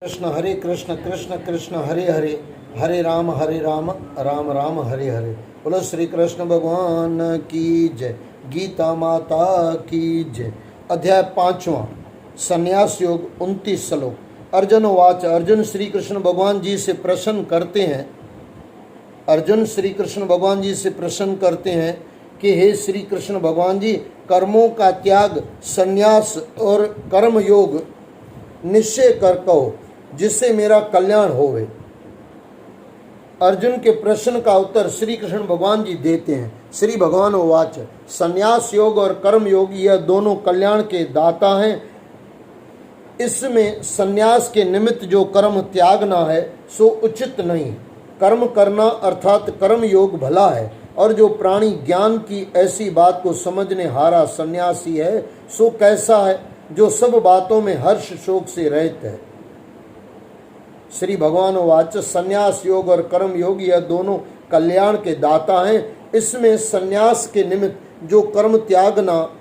कृष्ण कृष्ण कृष्ण हरे हरे, हरे राम राम राम हरे हरे। बोलो श्री कृष्ण भगवान की जय। गीता माता की जय। अध्याय 5वां, संन्यास योग, 29 श्लोक। अर्जुन वाच। अर्जुन श्री कृष्ण भगवान जी से प्रश्न करते हैं। अर्जुन श्री कृष्ण भगवान जी से प्रश्न करते हैं कि हे श्री कृष्ण भगवान जी, कर्मों का त्याग, संन्यास और कर्म योग निश्चय कर कहो, जिससे मेरा कल्याण होवे। अर्जुन के प्रश्न का उत्तर श्री कृष्ण भगवान जी देते हैं। श्री भगवान वाच। संन्यास योग और कर्म योग यह दोनों कल्याण के दाता हैं। इसमें संन्यास के निमित्त जो कर्म त्यागना है सो उचित नहीं। कर्म करना अर्थात कर्म योग भला है, और जो प्राणी ज्ञान की ऐसी बात को समझने हारा सन्यासी है सो कैसा है, जो सब बातों में हर्ष शोक से रहित है। श्री भगवान वाच। संन्यास योग और कर्म योग यह दोनों कल्याण के दाता हैं। इसमें संन्यास के निमित्त जो कर्म त्यागना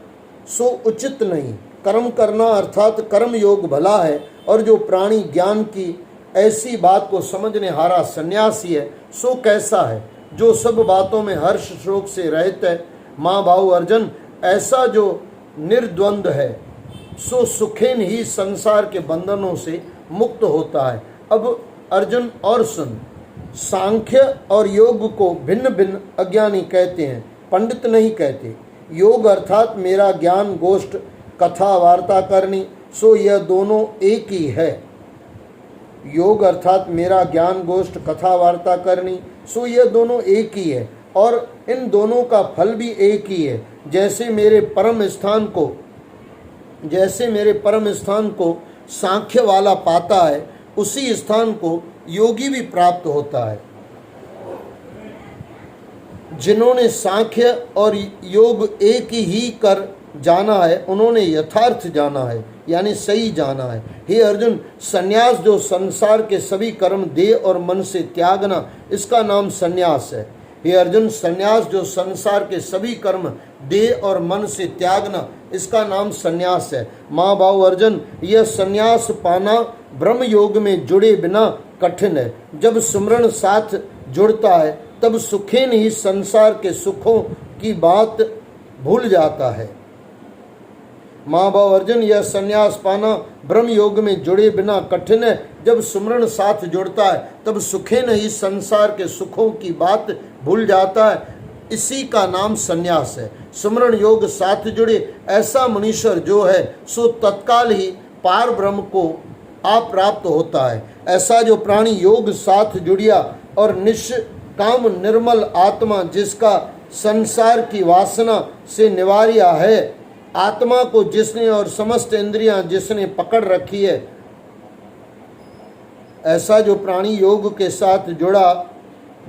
सो उचित नहीं। कर्म करना अर्थात कर्म योग भला है, और जो प्राणी ज्ञान की ऐसी बात को समझने हारा सन्यासी है सो कैसा है, जो सब बातों में हर्ष शोक से रहित है। माँ भाऊ अर्जुन, ऐसा जो निर्द्वंद है सो सुखेन ही संसार के बंधनों से मुक्त होता है। अब अर्जुन और सुन, सांख्य और योग को भिन्न भिन्न अज्ञानी कहते हैं, पंडित नहीं कहते। योग अर्थात मेरा ज्ञान गोष्ठ कथा वार्ता करनी, सो यह दोनों एक ही है। योग अर्थात मेरा ज्ञान गोष्ठ कथा वार्ता करनी, सो यह दोनों एक ही है, और इन दोनों का फल भी एक ही है। जैसे मेरे परम स्थान को सांख्य वाला पाता है, उसी स्थान को योगी भी प्राप्त होता है। जिन्होंने सांख्य और योग एक ही कर जाना है, उन्होंने यथार्थ जाना है, यानी सही जाना है। हे अर्जुन, संन्यास जो संसार के सभी कर्म देह और मन से त्यागना, इसका नाम संन्यास है। हे अर्जुन, संन्यास जो संसार के सभी कर्म देह और मन से त्यागना, इसका नाम संन्यास है। माँ भाव अर्जुन, यह संन्यास पाना ब्रह्म योग में जुड़े बिना कठिन है। जब सुमरण साथ जुड़ता है तब सुखेन ही संसार के सुखों की बात भूल जाता है। माँ भाव अर्जुन, यह संन्यास पाना ब्रह्म योग में जुड़े बिना कठिन है। जब सुमरण साथ जुड़ता है तब सुखेन ही संसार के सुखों की बात भूल जाता है। इसी का नाम संन्यास है। सुमरण योग साथ जुड़े ऐसा मनुष्य जो है सो तत्काल ही पार ब्रह्म को प्राप्त होता है। ऐसा जो प्राणी योग साथ जुड़िया और निष्काम निर्मल आत्मा, जिसका संसार की वासना से निवार्या है, आत्मा को जिसने और समस्त इंद्रियां जिसने पकड़ रखी है, ऐसा जो प्राणी योग के साथ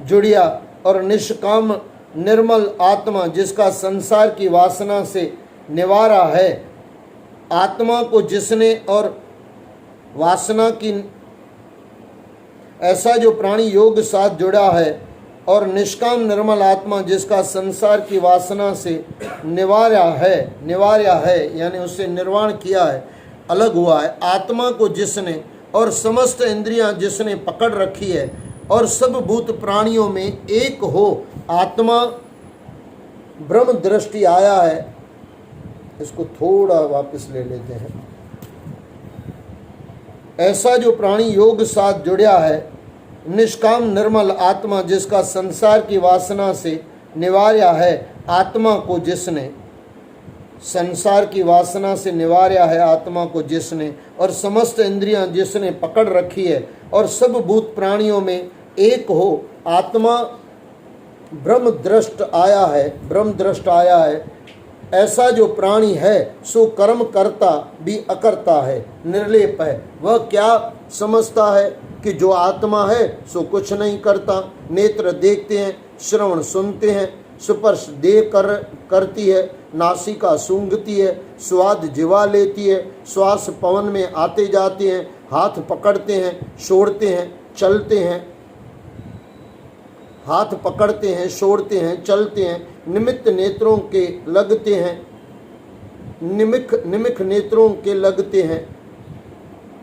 जुड़िया और निष्काम निर्मल आत्मा, जिसका संसार की वासना से निवारा है, आत्मा को जिसने और वासना की, ऐसा जो प्राणी योग साथ जुड़ा है और निष्काम निर्मल आत्मा, जिसका संसार की वासना से निवार्या है, यानी उससे निर्वाण किया है, अलग हुआ है। आत्मा को जिसने और समस्त इंद्रियां जिसने पकड़ रखी है, और सब भूत प्राणियों में एक हो, आत्मा ब्रह्म दृष्टि आया है। इसको थोड़ा वापस ले लेते हैं। ऐसा जो प्राणी योग साथ जुड़ा है, निष्काम निर्मल आत्मा, जिसका संसार की वासना से निवार्या है, आत्मा को जिसने, संसार की वासना से निवार्या है आत्मा को जिसने, और समस्त इंद्रियां जिसने पकड़ रखी है, और सब भूत प्राणियों में एक हो, आत्मा ब्रह्म दृष्ट आया है। ऐसा जो प्राणी है सो कर्म करता भी अकर्ता है, निर्लेप है। वह क्या समझता है कि जो आत्मा है सो कुछ नहीं करता। नेत्र देखते हैं, श्रवण सुनते हैं, स्पर्श देह करती है, नासिका सूंघती है, स्वाद जिवा लेती है, श्वास पवन में आते जाते हैं, हाथ पकड़ते हैं, छोड़ते हैं, चलते हैं, हाथ पकड़ते हैं, छोड़ते हैं, चलते हैं, निमित्त नेत्रों के लगते हैं, निमिख नेत्रों के लगते हैं,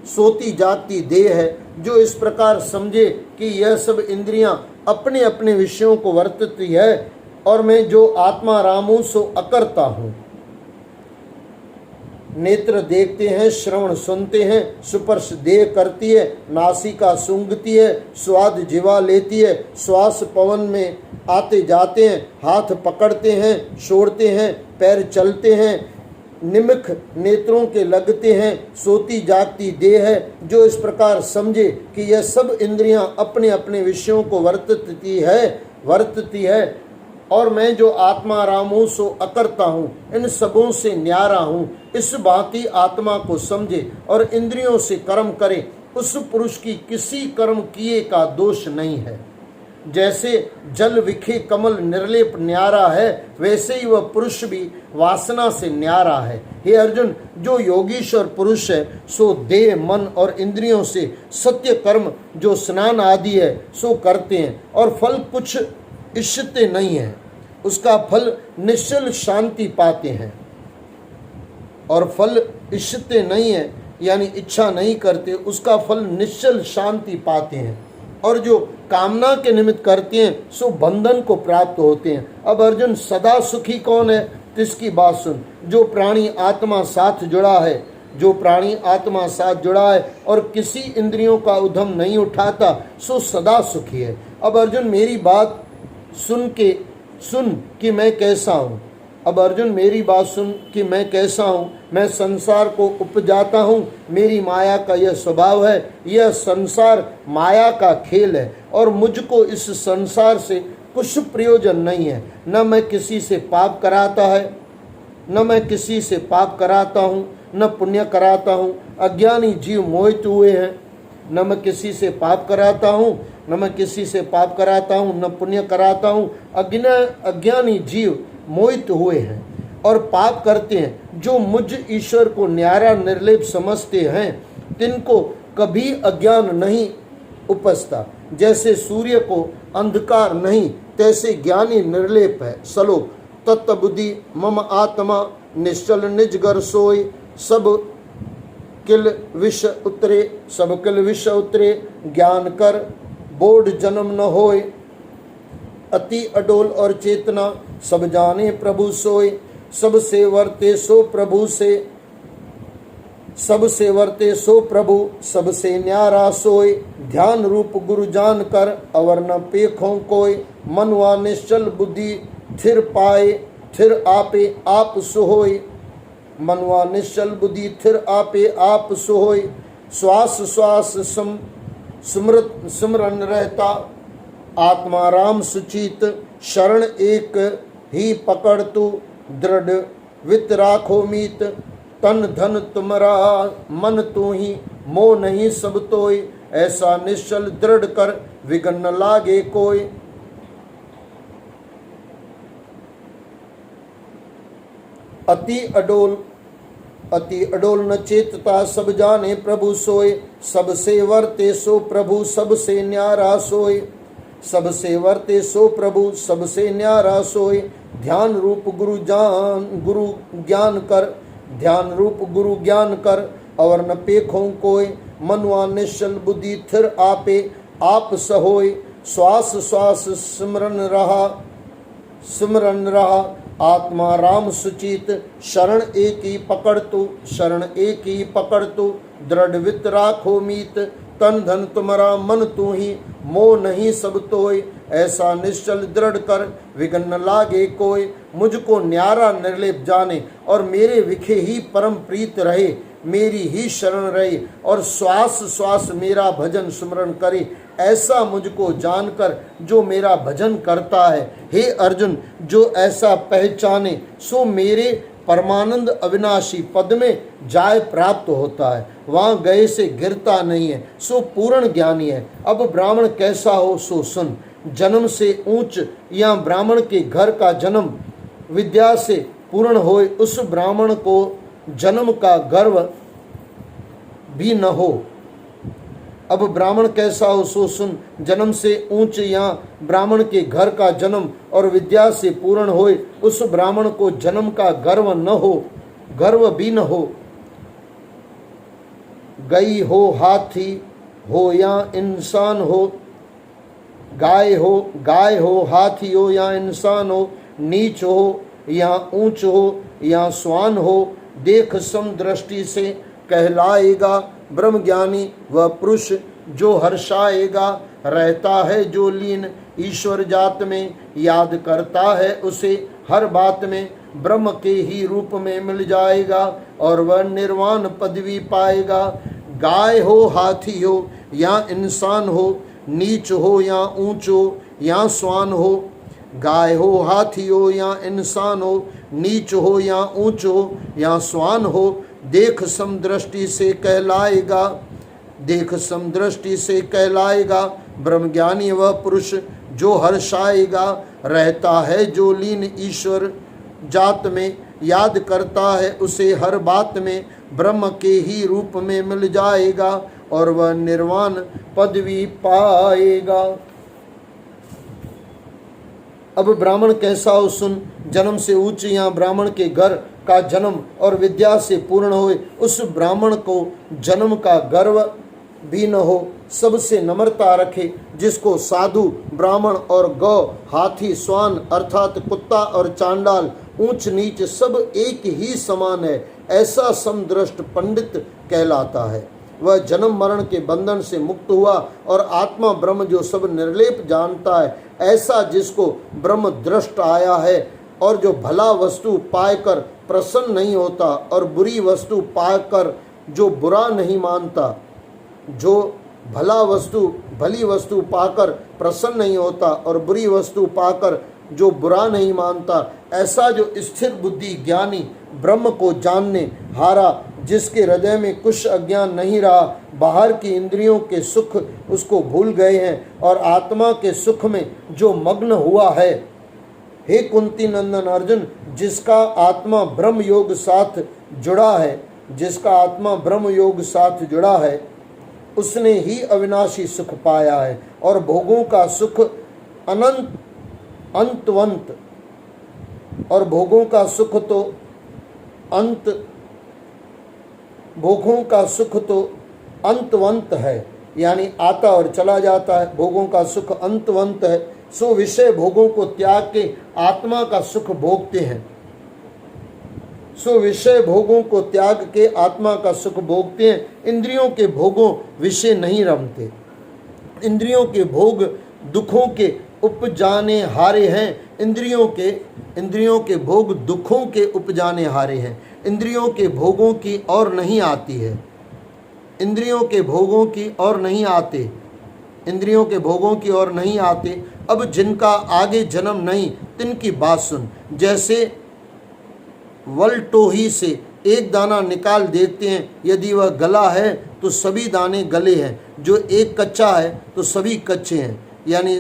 सोती जागती देह है, जो इस प्रकार समझे कि यह सब इंद्रियां अपने अपने विषयों को वर्तती है और मैं जो आत्मा राम हूं सो अकर्ता हूं। नेत्र देखते हैं, श्रवण सुनते हैं, स्पर्श देह करती है, नासिका सूंघती है, स्वाद जिह्वा लेती है, श्वास पवन में आते जाते हैं, हाथ पकड़ते हैं, छोड़ते हैं, पैर चलते हैं, निमिख नेत्रों के लगते हैं, सोती जागती देह है, जो इस प्रकार समझे कि यह सब इंद्रियां अपने अपने विषयों को वर्तती है और मैं जो आत्मा राम हूं सो अकर्ता हूं, इन सबों से न्यारा हूं। इस भांति आत्मा को समझे और इंद्रियों से कर्म करे, उस पुरुष की किसी कर्म किए का दोष नहीं है। जैसे जल विखे कमल निर्लेप न्यारा है, वैसे ही वह पुरुष भी वासना से न्यारा है। हे अर्जुन, जो योगीश्वर पुरुष है सो देह मन और इंद्रियों से सत्य कर्म जो स्नान आदि है सो करते हैं और फल कुछ इच्छते नहीं है, उसका फल निश्चल शांति पाते हैं। और फल इच्छते नहीं है यानी इच्छा नहीं करते, उसका फल निश्चल शांति पाते हैं। और जो कामना के निमित्त करते हैं सो बंधन को प्राप्त होते हैं। अब अर्जुन, सदा सुखी कौन है? इसकी बात सुन। जो प्राणी आत्मा साथ जुड़ा है, जो प्राणी आत्मा साथ जुड़ा है और किसी इंद्रियों का उद्यम नहीं उठाता सो सदा सुखी है। अब अर्जुन, मेरी बात सुन कि मैं कैसा हूँ। अब अर्जुन, मेरी बात सुन कि मैं कैसा हूँ। मैं संसार को उपजाता हूँ, मेरी माया का यह स्वभाव है। यह संसार माया का खेल है और मुझको इस संसार से कुछ प्रयोजन नहीं है। न मैं किसी से पाप कराता हूँ, न पुण्य कराता हूँ। अज्ञानी जीव मोहित हुए हैं। न मैं किसी से पाप कराता हूँ, न पुण्य कराता हूँ। अज्ञानी जीव मोहित हुए हैं और पाप करते हैं। जो मुझ ईश्वर को न्यारा निर्लेप समझते हैं, तिनको कभी अज्ञान नहीं उपजता। जैसे सूर्य को अंधकार नहीं, तैसे ज्ञानी निर्लेप है। श्लोक। तत्बुद्धि मम आत्मा निश्चल निजगर सोई, सब किल विष उतरे ज्ञान कर बोध जन्म न होए। अति अडोल और चेतना सब जाने प्रभु सोए, सबसे वर्ते सो प्रभु सबसे न्यारा सोए। ध्यान रूप गुरु जान कर अवर न पेखों कोय, मनवा निश्चल बुद्धि थिर पाए, थिर आपे आप सुहोय। मनवा निश्चल बुद्धि थिर आपे आप सुहोय। श्वास श्वास सिमरन रहता, आत्मा राम सुचित। शरण एक ही पकड़ तू, दृढ़ वित राखो मीत। तन धन तुमरा मन तू ही, मोह नहीं सब तोय। ऐसा निश्चल दृढ़ कर विघ्न न लागे कोय। अति अडोल न चेतता सब जाने प्रभु सोय। सबसे वर्ते सो प्रभु सबसे न्यारा सोय। सबसे वर्ते सो प्रभु सबसे न्यारा सोय। ध्यान रूप गुरु ज्ञान कर अवर न पेखों कोय। मनवा निश्चल बुद्धि थिर आपे आप सहोय। श्वास श्वास सिमरन रहा, आत्मा राम सुचित। शरण एक ही पकड़ तू, दृढ़ वित राखो मीत। तन धन तुम्हारा मन तू ही, मोह नहीं सब तोय। ऐसा निश्चल दृढ़ कर विघ्न न लागे कोय। मुझको न्यारा निर्लेप जाने और मेरे विखे ही परम प्रीत रहे। मेरी ही शरण रहे और श्वास श्वास मेरा भजन सुमरण करे। ऐसा मुझको जानकर जो मेरा भजन करता है, हे अर्जुन, जो ऐसा पहचाने सो मेरे परमानंद अविनाशी पद में जाय प्राप्त होता है। वहाँ गए से गिरता नहीं है, सो पूर्ण ज्ञानी है। अब ब्राह्मण कैसा हो सो सुन। जन्म से ऊंच या ब्राह्मण के घर का जन्म विद्या से पूर्ण होए, उस ब्राह्मण को जन्म का गर्व भी न हो। अब ब्राह्मण कैसा हो सो सुन। जन्म से ऊंच या ब्राह्मण के घर का जन्म और विद्या से पूर्ण होए, उस ब्राह्मण को जन्म का गर्व भी न हो। गई हो, हाथी हो या इंसान हो, गाय हो, हाथी हो या इंसान हो, नीच हो या ऊंच हो या स्वान हो, देख समदृष्टि से कहलाएगा ब्रह्मज्ञानी वह पुरुष जो हर्षाएगा। रहता है जो लीन ईश्वर जात में, याद करता है उसे हर बात में, ब्रह्म के ही रूप में मिल जाएगा और वह निर्वाण पदवी पाएगा। गाय हो, हाथी हो या इंसान हो, नीच हो या ऊंच हो या स्वान हो, गाय हो, हाथी हो या इंसान हो, नीच हो या ऊंच हो या स्वान हो, देख समदृष्टि से कहलाएगा, देख समदृष्टि से कहलाएगा ब्रह्मज्ञानी वह पुरुष जो हर्षाएगा। रहता है जो लीन ईश्वर जात में, याद करता है उसे हर बात में, ब्रह्म के ही रूप में मिल जाएगा और वह निर्वाण पदवी पाएगा। अब ब्राह्मण कैसा हो सुन, जन्म से ऊंच या ब्राह्मण के घर का जन्म और विद्या से पूर्ण होए, उस ब्राह्मण को जन्म का गर्व भी न हो, सबसे नम्रता रखे, जिसको साधु ब्राह्मण और गौ, हाथी, स्वान अर्थात कुत्ता और चांडाल, ऊंच नीच सब एक ही समान है, ऐसा समदृष्ट पंडित कहलाता है। वह जन्म मरण के बंधन से मुक्त हुआ और आत्मा ब्रह्म जो सब निर्लेप जानता है, ऐसा जिसको ब्रह्म दृष्ट आया है और जो भला वस्तु पाकर प्रसन्न नहीं होता और बुरी वस्तु पाकर जो बुरा नहीं मानता, जो भली वस्तु पाकर प्रसन्न नहीं होता और बुरी वस्तु पाकर जो बुरा नहीं मानता, ऐसा जो स्थिर बुद्धि ज्ञानी ब्रह्म को जानने हारा, जिसके हृदय में कुछ अज्ञान नहीं रहा, बाहर की इंद्रियों के सुख उसको भूल गए हैं और आत्मा के सुख में जो मग्न हुआ है। हे कुंती नंदन अर्जुन, जिसका आत्मा ब्रह्म योग साथ जुड़ा है, जिसका आत्मा ब्रह्म योग साथ जुड़ा है, उसने ही अविनाशी सुख पाया है और भोगों का सुख अंतवंत, और भोगों का सुख तो अंतवंत है, यानी आता और चला जाता है। भोगों का सुख अंतवंत है, सो विषय भोगों को त्याग के आत्मा का सुख भोगते हैं, सो विषय भोगों को त्याग के आत्मा का सुख भोगते हैं। इंद्रियों के भोगों विषय नहीं रमते, इंद्रियों के भोग दुखों के उपजाने हारे हैं, इंद्रियों के भोग दुखों के उपजाने हारे हैं। इंद्रियों के भोगों की और नहीं आती है, इंद्रियों के भोगों की और नहीं आते, इंद्रियों के भोगों की ओर नहीं आते। अब जिनका आगे जन्म नहीं, तिनकी बात सुन। जैसे वलटोही से एक दाना निकाल देते हैं, यदि वह गला है तो सभी दाने गले हैं, जो एक कच्चा है तो सभी कच्चे हैं। यानी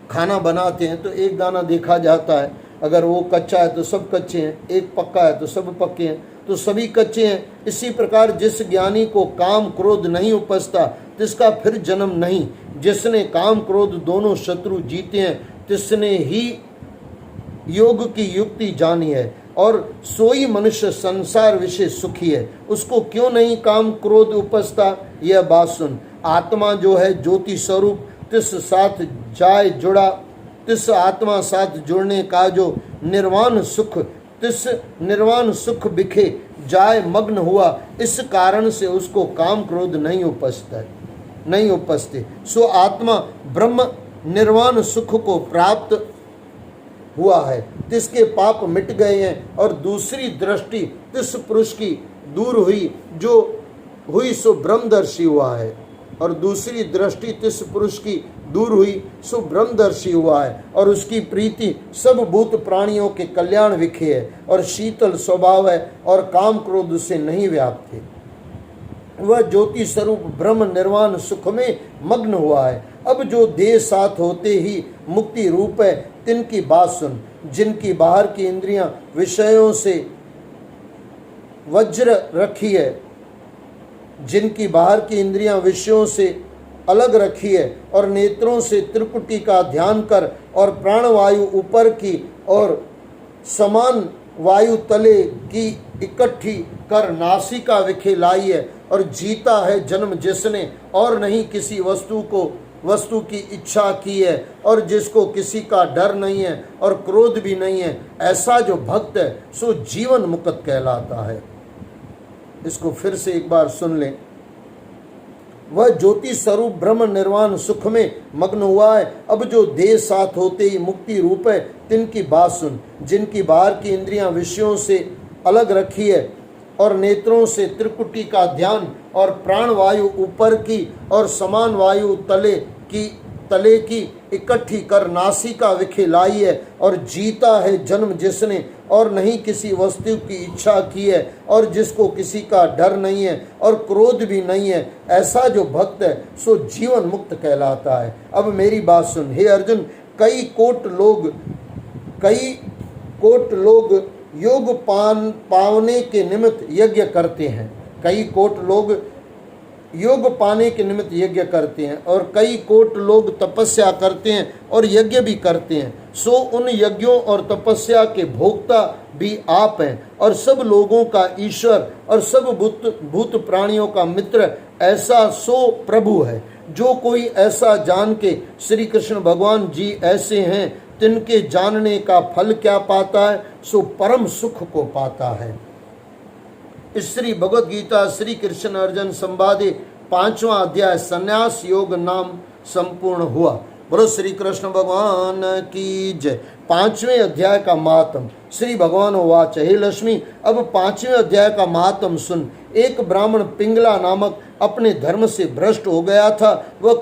खाना बनाते हैं तो एक दाना देखा जाता है, अगर वो कच्चा है तो सब कच्चे हैं, एक पक्का है तो सब पक्के हैं, तो सभी कच्चे हैं। इसी प्रकार जिस ज्ञानी को काम क्रोध नहीं उपजता, तिसका फिर जन्म नहीं। जिसने काम क्रोध दोनों शत्रु जीते हैं, तिसने ही योग की युक्ति जानी है, और सोई मनुष्य संसार विषय सुखी है। उसको क्यों नहीं काम क्रोध उपजता, यह बात सुन। आत्मा जो है ज्योति स्वरूप, तिस साथ जाय जुड़ा, तिस आत्मा साथ जुड़ने का जो निर्वाण सुख, तिस निर्वाण सुख बिखे जाय मग्न हुआ, इस कारण से उसको काम क्रोध नहीं उपजते। सो आत्मा ब्रह्म निर्वाण सुख को प्राप्त हुआ है, तिसके पाप मिट गए हैं और दूसरी दृष्टि तिस पुरुष की दूर हुई, जो हुई सो ब्रह्मदर्शी हुआ है, और दूसरी दृष्टि तिस पुरुष की दूर हुई सो ब्रह्मदर्शी हुआ है, और उसकी प्रीति सब भूत प्राणियों के कल्याण विखे है, और शीतल स्वभाव है, और काम क्रोध से नहीं व्याप्त है। वह ज्योति स्वरूप ब्रह्म निर्वाण सुख में मग्न हुआ है। अब जो देह साथ होते ही मुक्ति रूप है, तिनकी बात सुन। जिनकी बाहर की इंद्रियां विषयों से वज्र रखी है, जिनकी बाहर की इंद्रियां विषयों से अलग रखी है, और नेत्रों से त्रिपुटी का ध्यान कर और प्राणवायु ऊपर की और समान वायु तले की इकट्ठी कर नासिका विखे लाई है, और जीता है जन्म जिसने और नहीं किसी वस्तु की इच्छा की है, और जिसको किसी का डर नहीं है और क्रोध भी नहीं है, ऐसा जो भक्त है सो जीवन मुक्त कहलाता है। इसको फिर से एक बार सुन लें। वह ज्योति स्वरूप ब्रह्म निर्वाण सुख में मग्न हुआ है। अब जो देह साथ होते ही मुक्ति रूप है, तिनकी बात सुन। जिनकी बाहर की इंद्रियां विषयों से अलग रखी है और नेत्रों से त्रिकुटी का ध्यान, और प्राण वायु ऊपर की और समान वायु तले की इकट्ठी कर नासिका विखे लाई है, और जीता है जन्म जिसने और नहीं किसी वस्तु की इच्छा की है, और जिसको किसी का डर नहीं है और क्रोध भी नहीं है, ऐसा जो भक्त है सो जीवन मुक्त कहलाता है। अब मेरी बात सुन हे अर्जुन, कई कोट लोग योग पाने के निमित्त यज्ञ करते हैं। कई कोट लोग योग पाने के निमित्त यज्ञ करते हैं, और कई कोट लोग तपस्या करते हैं और यज्ञ भी करते हैं। सो उन यज्ञों और तपस्या के भोक्ता भी आप हैं, और सब लोगों का ईश्वर और सब भूत प्राणियों का मित्र ऐसा सो प्रभु है। जो कोई ऐसा जान के श्री कृष्ण भगवान जी ऐसे हैं, तिनके जानने का फल क्या पाता है, सो परम सुख को पाता है। श्री भगवद गीता श्री कृष्ण अर्जुन संवादे 5वां अध्याय संन्यास योग नाम संपूर्ण हुआ। बोलो श्री कृष्ण भगवान की जय। 5वें अध्याय का महात्म। श्री भगवान वाच, हे लक्ष्मी, अब 5वें अध्याय का महात्म सुन। एक ब्राह्मण पिंगला नामक अपने धर्म से भ्रष्ट हो गया था। वह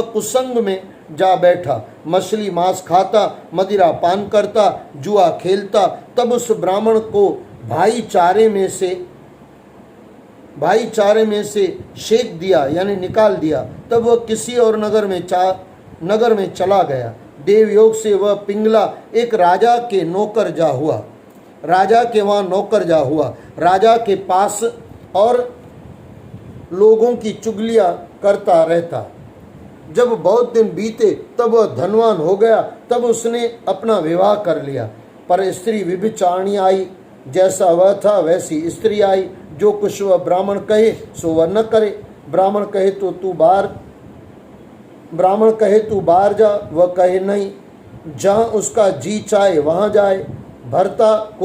कुसंग में जा बैठा, मछली मांस खाता, मदिरा पान करता, जुआ खेलता। तब उस ब्राह्मण को भाईचारे में से शेक दिया, यानी निकाल दिया। तब वह किसी और नगर में चला गया। देवयोग से वह पिंगला एक राजा के नौकर जा हुआ। राजा के पास और लोगों की चुगलियां करता रहता। जब बहुत दिन बीते तब वह धनवान हो गया। तब उसने अपना विवाह कर लिया, पर स्त्री व्यभिचारिणी आई। जैसा वह था वैसी स्त्री आई। जो कुछ वह ब्राह्मण कहे सो वह न करे। ब्राह्मण कहे तू बाहर जा, वह कहे नहीं। जहाँ उसका जी चाहे वहाँ जाए। भर्तार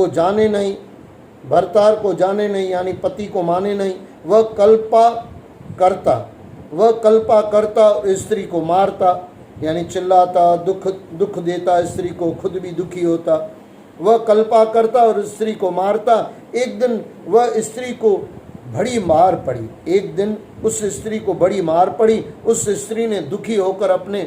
को जाने नहीं, यानी पति को माने नहीं। वह कल्पा करता और स्त्री को मारता, यानी चिल्लाता, दुख देता स्त्री को, खुद भी दुखी होता। वह कल्पा करता और स्त्री को मारता। एक दिन वह स्त्री को बड़ी मार पड़ी। उस स्त्री ने दुखी होकर अपने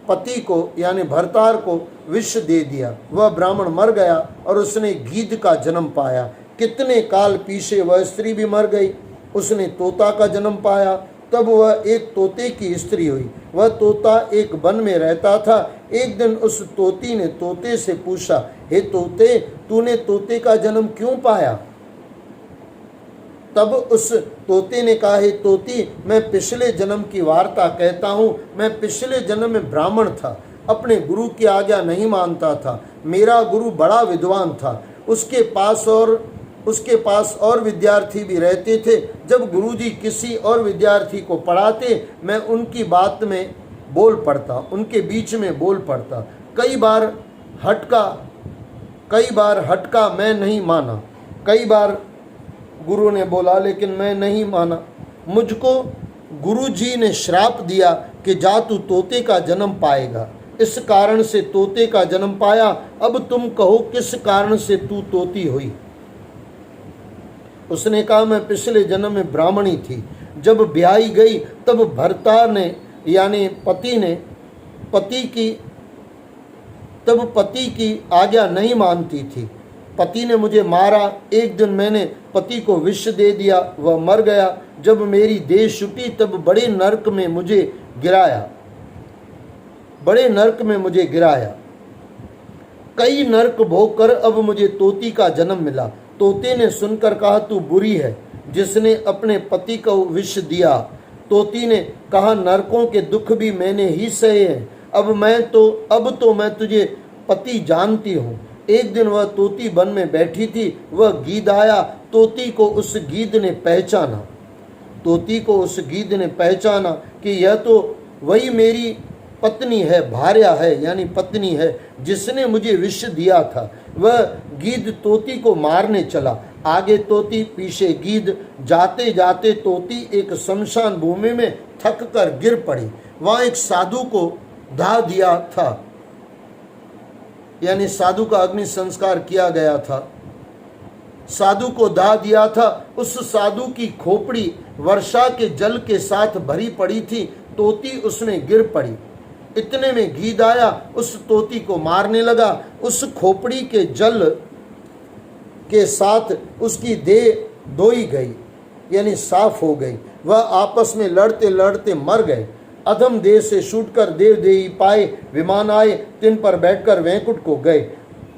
पति को, यानी भर्तार को विष दे दिया। वह ब्राह्मण मर गया और उसने गीध का जन्म पाया। कितने काल पीछे वह स्त्री भी मर गई। उसने तोता का जन्म पाया। तब वह एक तोते की स्त्री हुई। वह तोता एक वन में रहता था। एक दिन उस तोती ने तोते से पूछा, हे तोते, तूने तोते का जन्म क्यों पाया? तब उस तोते ने कहा, हे तोती, मैं पिछले जन्म की वार्ता कहता हूँ। मैं पिछले जन्म में ब्राह्मण था, अपने गुरु की आज्ञा नहीं मानता था। मेरा गुरु बड़ा विद्वान था। उसके पास और विद्यार्थी भी रहते थे। जब गुरुजी किसी और विद्यार्थी को पढ़ाते, मैं उनकी बात में बोल पड़ता, उनके बीच में बोल पड़ता। कई बार हटका मैं नहीं माना। कई बार गुरु ने बोला लेकिन मैं नहीं माना। मुझको गुरुजी ने श्राप दिया कि जा तू तोते का जन्म पाएगा। इस कारण से तोते का जन्म पाया। अब तुम कहो किस कारण से तू तोती हुई? उसने कहा, मैं पिछले जन्म में ब्राह्मणी थी। जब ब्याही गई तब भर्ता ने, यानी पति की आज्ञा नहीं मानती थी। पति ने मुझे मारा। एक दिन मैंने पति को विष दे दिया, वह मर गया। जब मेरी देह छूटी तब बड़े नरक में मुझे गिराया। कई नरक भोग कर अब मुझे तोती का जन्म मिला। तोते ने सुनकर कहा, तू बुरी है जिसने अपने पति को विष दिया। तोती ने कहा, नरकों के दुख भी मैंने ही सहे हैं। अब तो मैं तुझे पति जानती हूँ। एक दिन वह तोती वन में बैठी थी, वह गीद आया। तोती को उस गीद ने पहचाना, तोती को उस गीद ने पहचाना कि यह तो वही मेरी पत्नी है, भार्या है, यानी पत्नी है, जिसने मुझे विष दिया था। वह गीद तोती को मारने चला। आगे तोती, पीछे गीद। जाते जाते तोती एक शमशान भूमि में थक कर गिर पड़ी। वहां एक साधु को दाह दिया था, यानी साधु का अग्नि संस्कार किया गया था, साधु को दाह दिया था। उस साधु की खोपड़ी वर्षा के जल के साथ भरी पड़ी थी। तोती उसमें गिर पड़ी। इतने में गीद आया, उस तोती को मारने लगा। उस खोपड़ी के जल के साथ उसकी देह धोई गई, यानी साफ हो गई। वह आपस में लड़ते लड़ते मर गए। अधम देह से छूटकर देव देही पाए विमान आए, तिन पर बैठकर वैकुंठ को गए।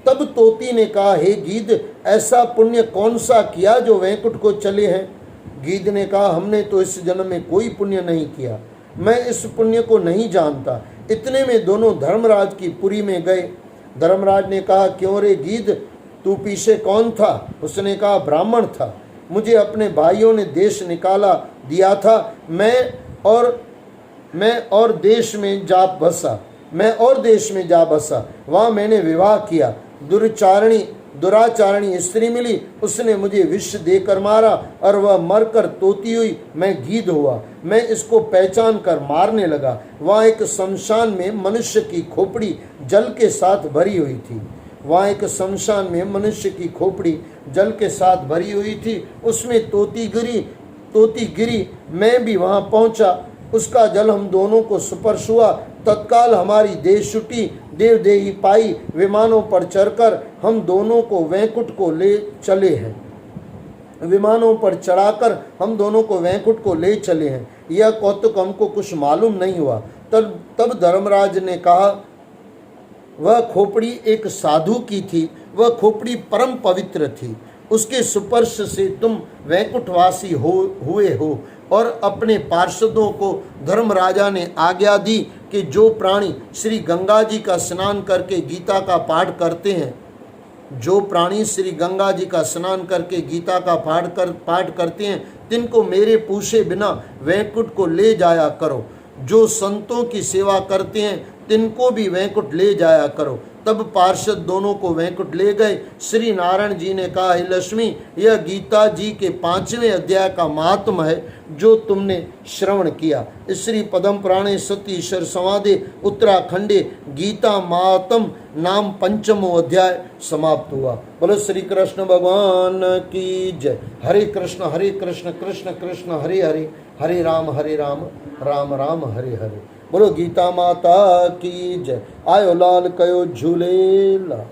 तब तोती ने कहा, हे गीद, ऐसा पुण्य कौन सा किया जो वैकुंठ को चले हैं? गीद ने कहा, हमने तो इस जन्म में कोई पुण्य नहीं किया, मैं इस पुण्य को नहीं जानता। इतने में दोनों धर्मराज की पुरी में गए। धर्मराज ने कहा, क्यों रे गीद, तू पीछे कौन था? उसने कहा, ब्राह्मण था, मुझे अपने भाइयों ने देश निकाला दिया था, मैं और देश में जा बसा। वहाँ मैंने विवाह किया। दुराचारणी स्त्री मिली, उसने मुझे विष देकर मारा और वह मरकर तोती हुई, मैं गीद हुआ। मैं इसको पहचान कर मारने लगा। वहाँ एक शमशान में मनुष्य की खोपड़ी जल के साथ भरी हुई थी। उसमें तोती गिरी, मैं भी वहाँ पहुँचा। उसका जल हम दोनों को स्पर्श हुआ। तत्काल हमारी देह छुटी, देव देही पाई। विमानों पर चढ़कर हम दोनों को वैकुंठ को ले चले हैं। यह कौतुक हमको कुछ मालूम नहीं हुआ। तब धर्मराज ने कहा, वह खोपड़ी एक साधु की थी, वह खोपड़ी परम पवित्र थी। उसके स्पर्श से तुम वैकुंठवासी हुए हो। और अपने पार्षदों को धर्मराजा ने आज्ञा दी कि जो प्राणी श्री गंगा जी का स्नान करके गीता का पाठ करते हैं, पाठ करते हैं, तिनको मेरे पूछे बिना वैकुंठ को ले जाया करो। जो संतों की सेवा करते हैं, तिनको भी वैकुंठ ले जाया करो। तब पार्षद दोनों को वैकुंठ ले गए। श्री नारायण जी ने कहा, हे लक्ष्मी, यह गीता जी के 5वें अध्याय का महात्म है जो तुमने श्रवण किया। श्री पदम पुराणे सतीश्वर संवादे उत्तराखंडे गीता महात्म नाम 5वां अध्याय समाप्त हुआ। बोलो श्री कृष्ण भगवान की जय। हरे कृष्ण कृष्ण कृष्ण हरे हरे, हरे राम राम राम हरे हरे। बोलो गीता माता की जय। आयो लाल कयो झूले लाल।